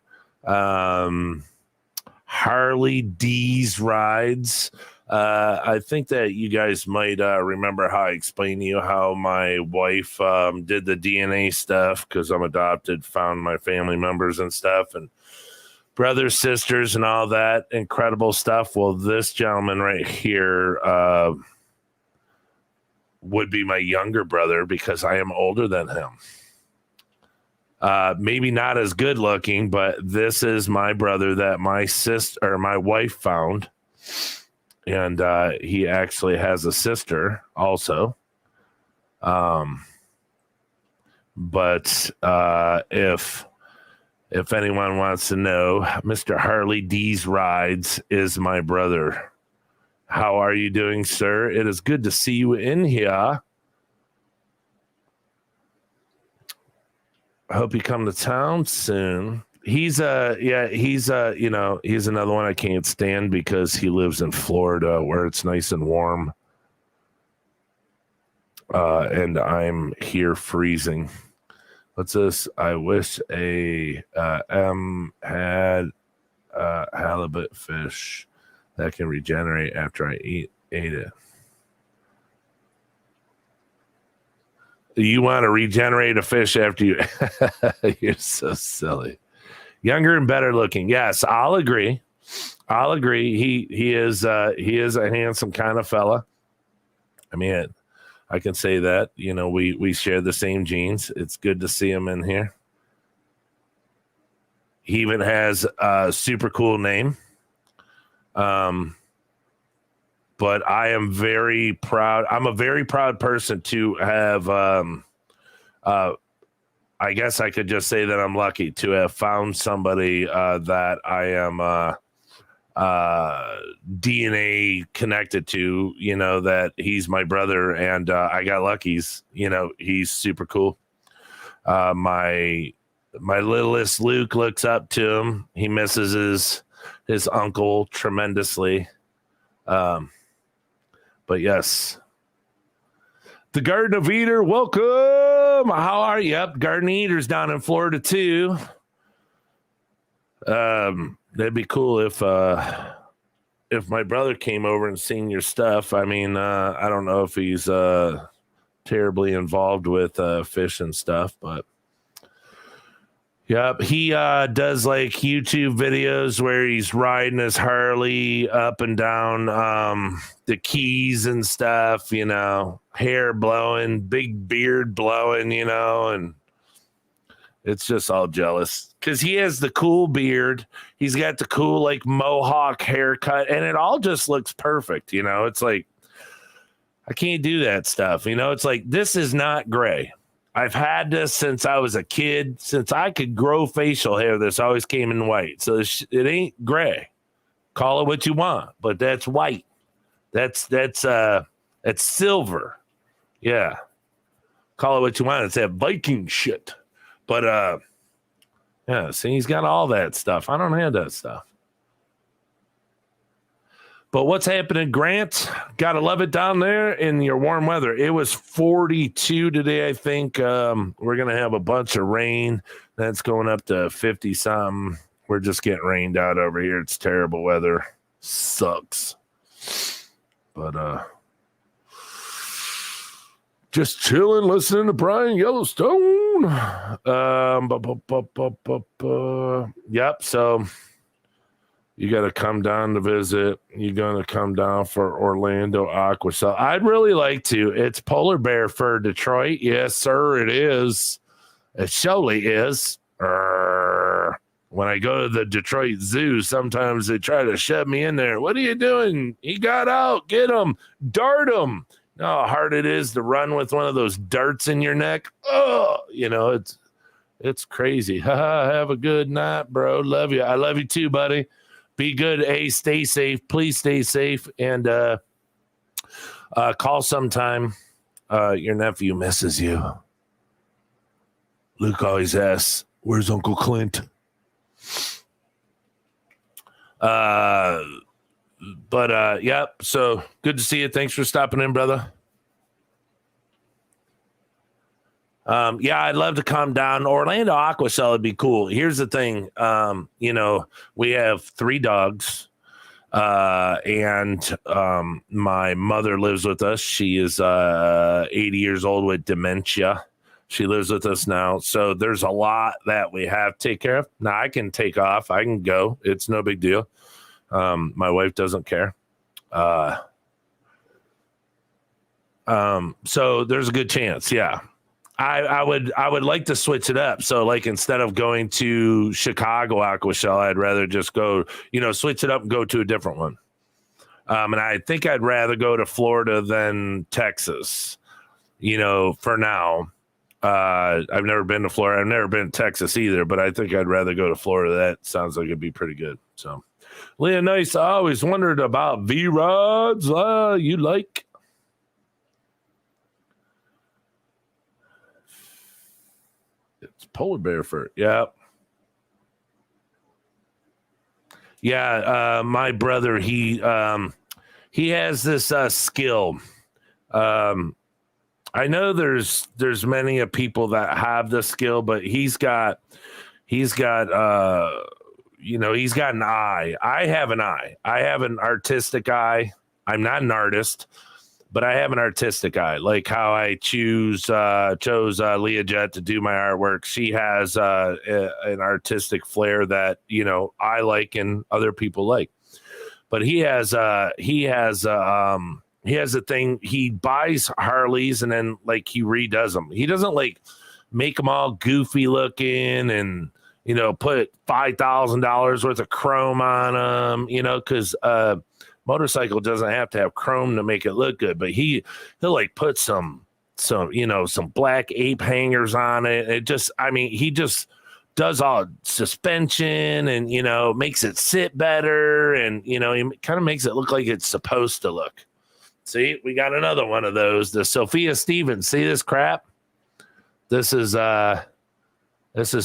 Harley D's rides. I think that you guys might remember how I explained to you how my wife did the DNA stuff because I'm adopted, found my family members and stuff, and brothers, sisters, and all that incredible stuff. Well, this gentleman right here would be my younger brother because I am older than him. Maybe not as good looking, but this is my brother that my wife found. And he actually has a sister also. But if anyone wants to know, Mr. Harley D's Rides is my brother. How are you doing, sir? It is good to see you in here. I hope you come to town soon. He's he's another one I can't stand because he lives in Florida where it's nice and warm. And I'm here freezing. What's this? I wish a M had halibut fish that can regenerate after I ate it. You want to regenerate a fish after you? You're so silly. Younger and better looking. Yes, I'll agree. He is a handsome kind of fella. I mean, I can say that. You know, we share the same genes. It's good to see him in here. He even has a super cool name. But I am very proud. I'm a very proud person to have, I guess I could just say that I'm lucky to have found somebody that I am DNA connected to, you know, that he's my brother. And I got lucky. He's super cool. My littlest Luke looks up to him. He misses his uncle tremendously. But yes, the Garden of Eater, welcome. How are you? Yep, Garden Eater's down in Florida too. That'd be cool if my brother came over and seen your stuff. I mean, I don't know if he's terribly involved with fish and stuff, but yep, he does like YouTube videos where he's riding his Harley up and down the Keys and stuff, you know, hair blowing, big beard blowing, you know, and it's just all jealous because he has the cool beard. He's got the cool like mohawk haircut and it all just looks perfect. You know, it's like, I can't do that stuff. You know, it's like, this is not gray. I've had this since I was a kid. Since I could grow facial hair, this always came in white. So it ain't gray. Call it what you want, but that's white. That's silver. Yeah. Call it what you want. It's that Viking shit. But yeah, see, he's got all that stuff. I don't have that stuff. But what's happening, Grant? Gotta love it down there in your warm weather. It was 42 today, I think. We're gonna have a bunch of rain. That's going up to 50 something. We're just getting rained out over here. It's terrible weather. Sucks. But just chilling, listening to Brian Yellowstone. Yep. So you got to come down to visit. You're going to come down for Orlando Aqua. So I'd really like to. It's Polar Bear for Detroit. Yes, sir, it is. It surely is. When I go to the Detroit Zoo, sometimes they try to shove me in there. What are you doing? He got out. Get him. Dart him. You know how hard it is to run with one of those darts in your neck? Oh, you know, it's crazy. Have a good night, bro. Love you. I love you too, buddy. Be good. Hey, stay safe. Please stay safe. And call sometime. Your nephew misses you. Luke always asks, where's Uncle Clint? Yep. So good to see you. Thanks for stopping in, brother. Yeah, I'd love to come down. Orlando Aqua Cell would be cool. Here's the thing. You know, we have 3 dogs. And my mother lives with us. She is 80 years old with dementia. She lives with us now. So there's a lot that we have to take care of. Now I can take off. I can go. It's no big deal. My wife doesn't care. So there's a good chance. Yeah. I would like to switch it up. So like instead of going to Chicago Aquashell, I'd rather just go, switch it up and go to a different one. And I think I'd rather go to Florida than Texas, for now. I've never been to Florida. I've never been to Texas either, but I think I'd rather go to Florida. That sounds like it'd be pretty good. So Leah Nice, I always wondered about V-Rods. You like? It's polar bear fur. Yeah. Yeah. My brother, he has this skill. I know there's many of people that have the skill, but he's got he's got an eye. I have an eye. I have an artistic eye. I'm not an artist, but I have an artistic eye. Like how I chose Leah Jet to do my artwork. She has an artistic flair that I like and other people like. But he has a thing. He buys Harleys and then like he redoes them. He doesn't like make them all goofy looking and put $5,000 worth of chrome on them. Because motorcycle doesn't have to have chrome to make it look good. But he'll like put some black ape hangers on it. He just does all suspension and makes it sit better and he kind of makes it look like it's supposed to look. See, we got another one of those. The Sophia Stevens. See this crap? This is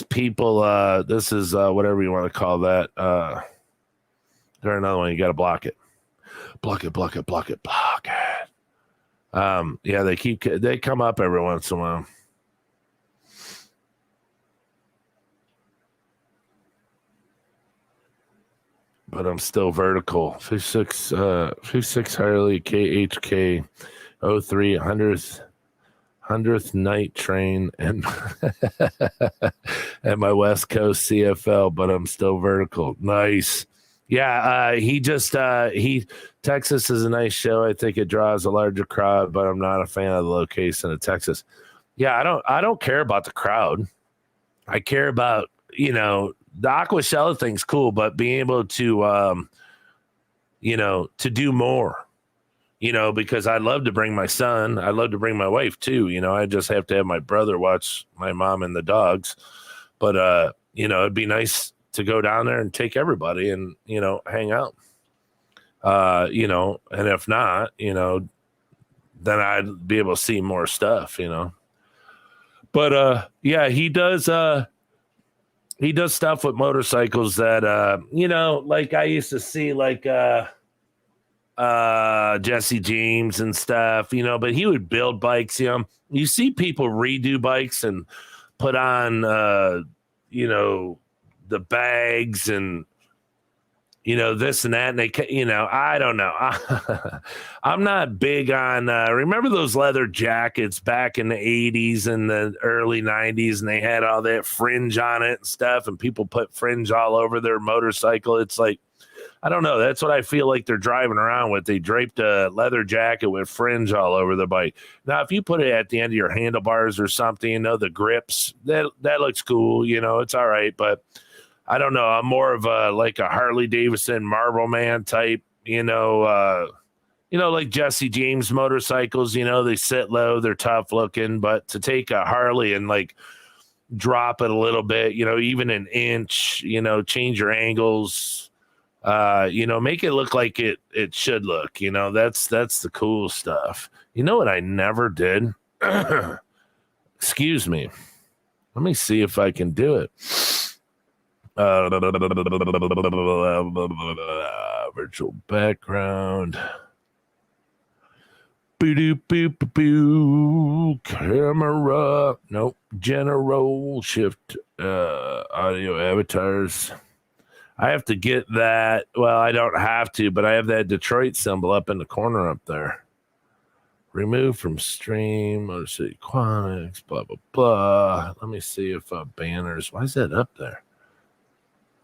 people. This is whatever you want to call that. There's another one. You got to block it. Block it. Yeah, they come up every once in a while. But I'm still vertical. 56 Harley KHK 03 100th night train and and my West Coast CFL, but I'm still vertical. Nice. Yeah, Texas is a nice show. I think it draws a larger crowd, but I'm not a fan of the location of Texas. Yeah, I don't care about the crowd. I care about, the Aquashella thing's cool, but being able to, to do more, because I'd love to bring my son. I'd love to bring my wife too. I just have to have my brother watch my mom and the dogs. But, it'd be nice to go down there and take everybody and, hang out. And if not, then I'd be able to see more stuff, But, yeah, he does stuff with motorcycles that like I used to see like Jesse James and stuff, but he would build bikes. You see people redo bikes and put on the bags and this and that, and they I don't know. I'm not big on remember those leather jackets back in the 80s and the early 90s, and they had all that fringe on it and stuff, and people put fringe all over their motorcycle. It's like, I don't know, that's what I feel like they're driving around with. They draped a leather jacket with fringe all over the bike. Now if you put it at the end of your handlebars or something, the grips, that looks cool, it's all right, but I don't know. I'm more of a Harley Davidson Marble Man type, like Jesse James motorcycles, they sit low, they're tough looking, but to take a Harley and like drop it a little bit, even an inch, change your angles, make it look like it should look, that's the cool stuff. You know what I never did? Excuse me. Let me see if I can do it. Virtual background. Camera. Nope. General shift. Audio avatars. I have to get that. Well, I don't have to, but I have that Detroit symbol up in the corner up there. Remove from stream. Motor City Quantics. Blah blah blah. Let me see if banners. Why is that up there?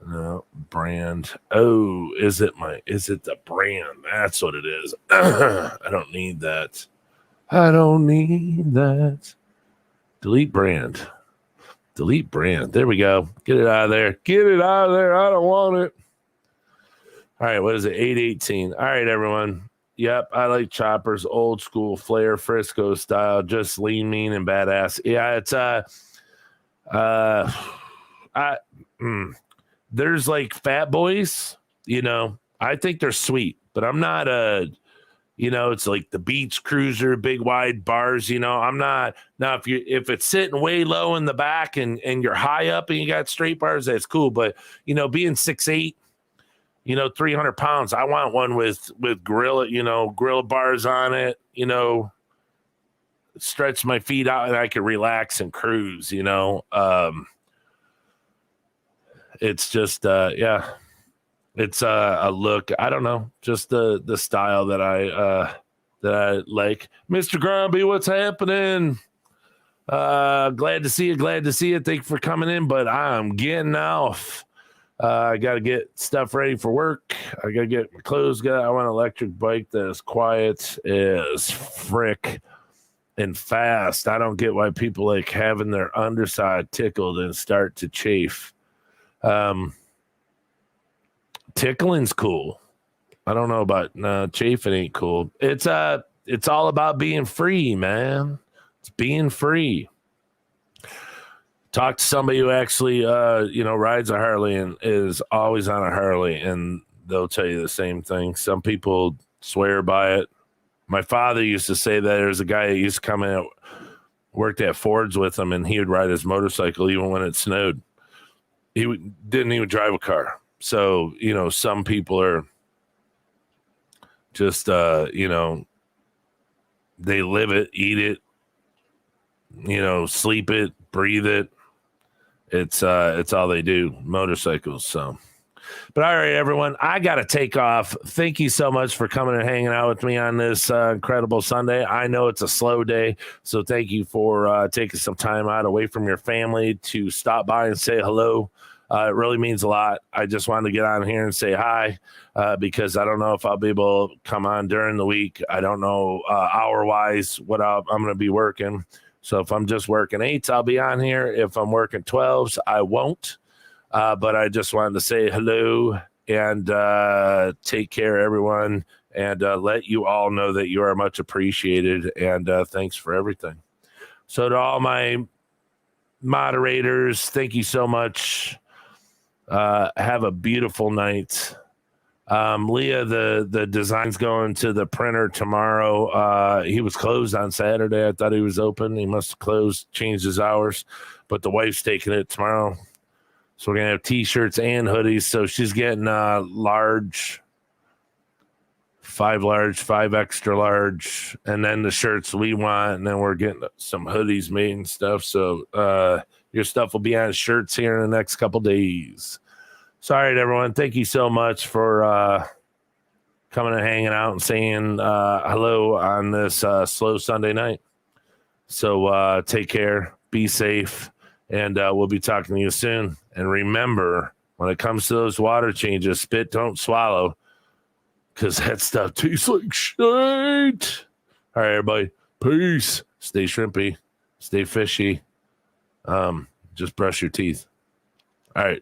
No, brand. Oh, is it the brand? That's what it is. I don't need that. I don't need that. Delete brand. Delete brand. There we go. Get it out of there. Get it out of there. I don't want it. All right, what is it? 818. All right, everyone. Yep, I like choppers, old school flair, Frisco style, just lean, mean, and badass. Yeah, it's I there's like fat boys, I think they're sweet, but I'm not it's like the beach cruiser, big wide bars, I'm not. Now if it's sitting way low in the back and you're high up and you got straight bars, that's cool. But being 6'8", 300 pounds, I want one with gorilla bars on it, stretch my feet out and I can relax and cruise, it's just it's a look. I don't know, just the style that I like. Mr. Grumpy, what's happening? Glad to see you. Thank you for coming in, but I'm getting off. I got to get stuff ready for work. I got to get my clothes. I want an electric bike that is quiet as frick and fast. I don't get why people like having their underside tickled and start to chafe. Tickling's cool. I don't know about chafing ain't cool. It's all about being free, man. It's being free. Talk to somebody who actually rides a Harley and is always on a Harley, and they'll tell you the same thing. Some people swear by it. My father used to say that there's a guy that used to come in, worked at Ford's with him, and he would ride his motorcycle even when it snowed. He didn't even drive a car. So, some people are just, they live it, eat it, sleep it, breathe it. It's all they do, motorcycles. So, but all right, everyone, I got to take off. Thank you so much for coming and hanging out with me on this incredible Sunday. I know it's a slow day, so thank you for taking some time out away from your family to stop by and say hello. It really means a lot. I just wanted to get on here and say hi because I don't know if I'll be able to come on during the week. I don't know hour-wise what I'm going to be working. So if I'm just working 8s, I'll be on here. If I'm working 12s, I won't. But I just wanted to say hello and take care, everyone, and let you all know that you are much appreciated. And thanks for everything. So to all my moderators, thank you so much. Have a beautiful night. Leah, the design's going to the printer tomorrow. He was closed on Saturday. I thought he was open. He must have closed, changed his hours, but the wife's taking it tomorrow. So we're going to have t-shirts and hoodies. So she's getting large, 5 large, 5 extra large, and then the shirts we want. And then we're getting some hoodies made and stuff. So your stuff will be on shirts here in the next couple days. Sorry, everyone. Thank you so much for coming and hanging out and saying hello on this slow Sunday night. So take care, be safe, and we'll be talking to you soon. And remember, when it comes to those water changes, spit, don't swallow, because that stuff tastes like shit. All right, everybody. Peace. Stay shrimpy. Stay fishy. Just brush your teeth. All right.